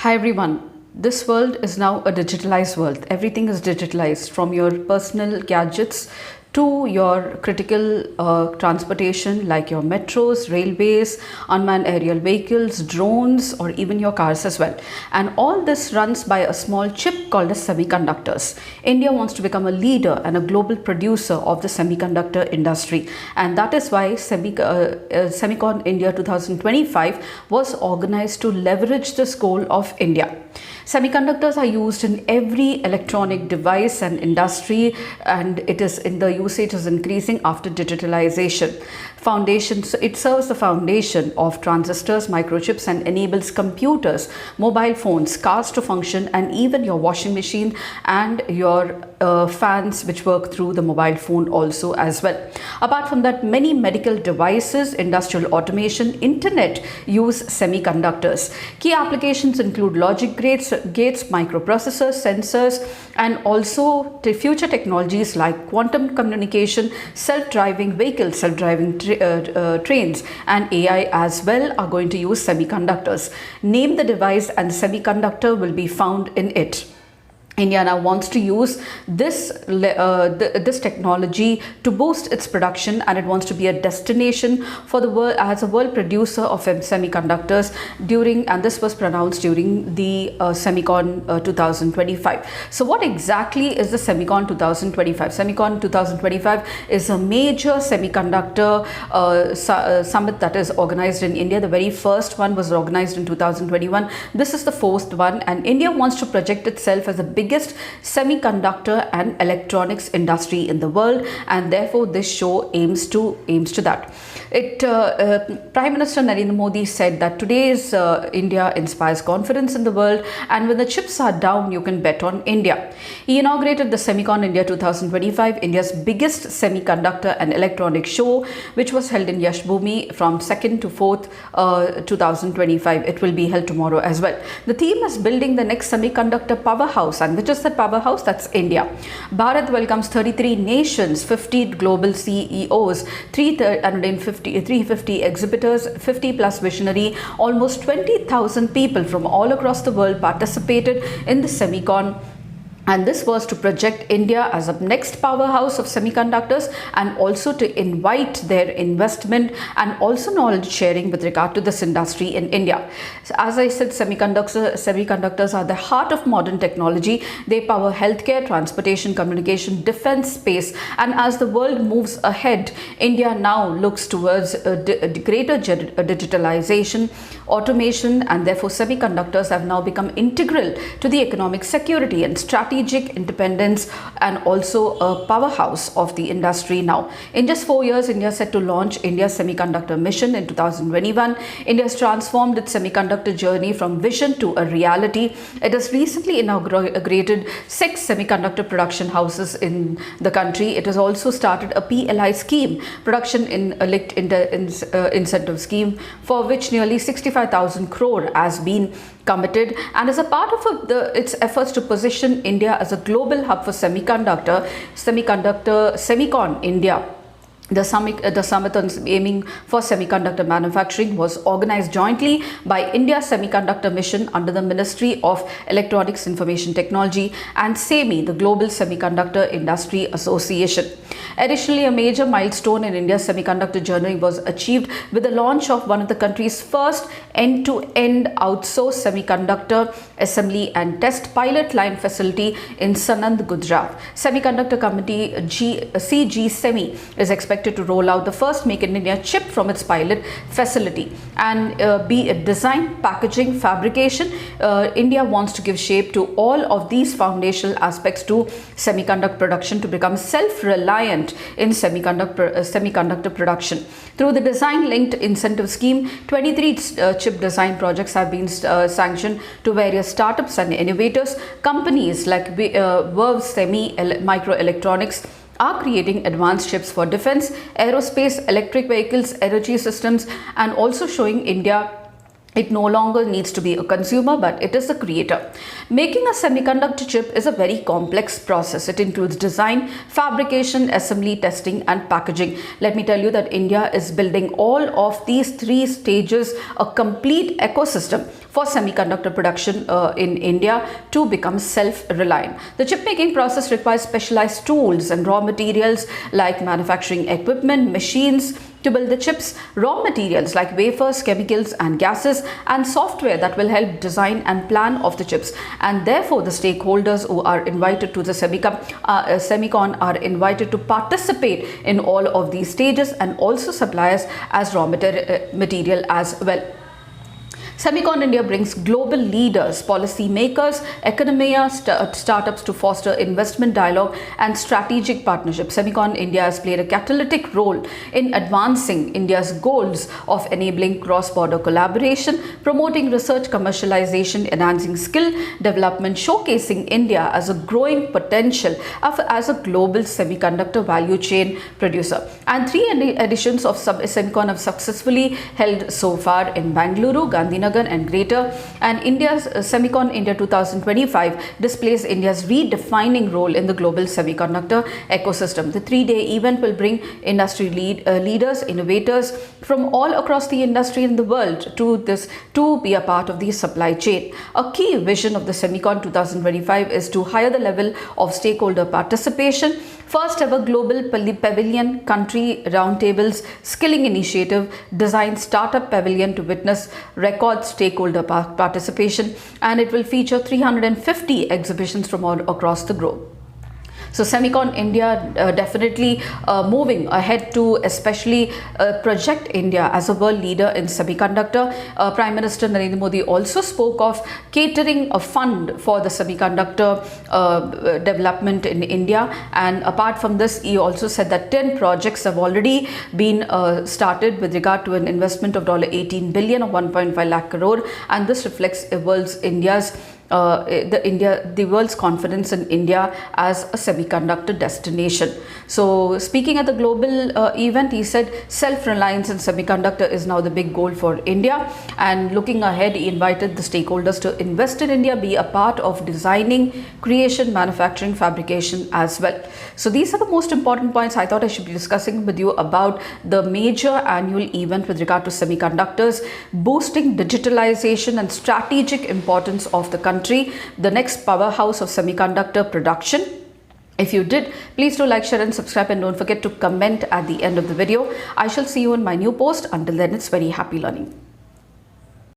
Hi everyone. This world is now a digitalized world. Everything is digitalized, from your personal gadgets to your critical transportation like your metros, railways, unmanned aerial vehicles, drones, or even your cars as well. And all this runs by a small chip called as semiconductors. India wants to become a leader and a global producer of the semiconductor industry. And that is why Semicon India 2025 was organized to leverage this goal of India. Semiconductors are used in every electronic device and industry, and the usage is increasing after digitalization. It serves the foundation of transistors, microchips, and enables computers, mobile phones, cars to function, and even your washing machine and your fans which work through the mobile phone also as well. Apart from that, many medical devices, industrial automation, internet use semiconductors. Key applications include logic gates, microprocessors, sensors, and also the future technologies like quantum communication, self-driving vehicles, self-driving trains, and AI as well are going to use semiconductors. Name the device and semiconductor will be found in it. India now wants to use this technology to boost its production, and it wants to be a destination for the world as a world producer of semiconductors and this was pronounced during the Semicon 2025. So what exactly is the Semicon 2025? Semicon 2025 is a major semiconductor summit that is organized in India. The very first one was organized in 2021. This is the fourth one, and India wants to project itself as the biggest semiconductor and electronics industry in the world, and therefore this show aims to that. Prime Minister Narendra Modi said that today's India inspires confidence in the world, and when the chips are down, you can bet on India. He inaugurated the Semicon India 2025, India's biggest semiconductor and electronic show, which was held in Yashbhoomi from 2nd to 4th 2025. It will be held tomorrow as well. The theme is building the next semiconductor powerhouse, and which is that powerhouse? That's India. Bharat welcomes 33 nations, 50 global CEOs, 350 exhibitors, 50 plus visionary, almost 20,000 people from all across the world participated in the Semicon. And this was to project India as a next powerhouse of semiconductors, and also to invite their investment and also knowledge sharing with regard to this industry in India. So as I said, semiconductors are the heart of modern technology. They power healthcare, transportation, communication, defense, space. And as the world moves ahead, India now looks towards greater digitalization, automation, and therefore semiconductors have now become integral to the economic security and strategic independence, and also a powerhouse of the industry now. In just 4 years, India is set to launch India's semiconductor mission in 2021. India has transformed its semiconductor journey from vision to a reality. It has recently inaugurated 6 semiconductor production houses in the country. It has also started a PLI scheme, production incentive scheme, for which nearly 65,000 crore has been committed, and as a part of its efforts to position India as a global hub for Semicon India. The summit aiming for semiconductor manufacturing was organized jointly by India's Semiconductor Mission under the Ministry of Electronics, Information Technology, and SEMI, the Global Semiconductor Industry Association. Additionally, a major milestone in India's semiconductor journey was achieved with the launch of one of the country's first end-to-end outsourced semiconductor assembly and test pilot line facility in Sanand, Gujarat. Semiconductor company CG Semi is expected to roll out the first Make in India chip from its pilot facility, and be it design, packaging, fabrication. India wants to give shape to all of these foundational aspects to semiconductor production to become self-reliant in semiconductor production. Through the design-linked incentive scheme, 23 chip design projects have been sanctioned to various startups and innovators. Companies like Verve Semi Microelectronics are creating advanced chips for defense, aerospace, electric vehicles, energy systems, and also showing India It no longer needs to be a consumer, but it is a creator. Making a semiconductor chip is a very complex process. It includes design, fabrication, assembly, testing, and packaging. Let me tell you that India is building all of these three stages, a complete ecosystem for semiconductor production in India to become self-reliant. The chip making process requires specialized tools and raw materials like manufacturing equipment, machines to build the chips, raw materials like wafers, chemicals and gases, and software that will help design and plan of the chips. And therefore the stakeholders who are invited to the Semicon are invited to participate in all of these stages, and also suppliers as raw material as well. Semicon India brings global leaders, policy makers, academia, startups to foster investment dialogue and strategic partnerships. Semicon India has played a catalytic role in advancing India's goals of enabling cross-border collaboration, promoting research commercialization, enhancing skill development, showcasing India as a growing potential as a global semiconductor value chain producer. And 3 editions of Semicon have successfully held so far in Bangalore, Gandhinagar and Greater, and India's Semicon India 2025 displays India's redefining role in the global semiconductor ecosystem. The 3-day event will bring industry leaders, innovators from all across the industry in the world to be a part of the supply chain. A key vision of the Semicon 2025 is to higher the level of stakeholder participation. First ever global pavilion, country roundtables, skilling initiative, design startup pavilion to witness record stakeholder participation, and it will feature 350 exhibitions from all across the globe. So Semicon India definitely moving ahead to especially project India as a world leader in semiconductor. Prime Minister Narendra Modi also spoke of catering a fund for the semiconductor development in India, and apart from this he also said that 10 projects have already been started with regard to an investment of $18 billion or 1.5 lakh crore, and this reflects the world's confidence in India as a semiconductor destination. So speaking at the global event, he said self-reliance in semiconductor is now the big goal for India, and looking ahead he invited the stakeholders to invest in India, be a part of designing, creation, manufacturing, fabrication as well. So these are the most important points I thought I should be discussing with you about the major annual event with regard to semiconductors, boosting digitalization and strategic importance of the country, the next powerhouse of semiconductor production. If you did, please do like, share and subscribe, and don't forget to comment at the end of the video. I shall see you in my new post. Until then, it's very happy learning.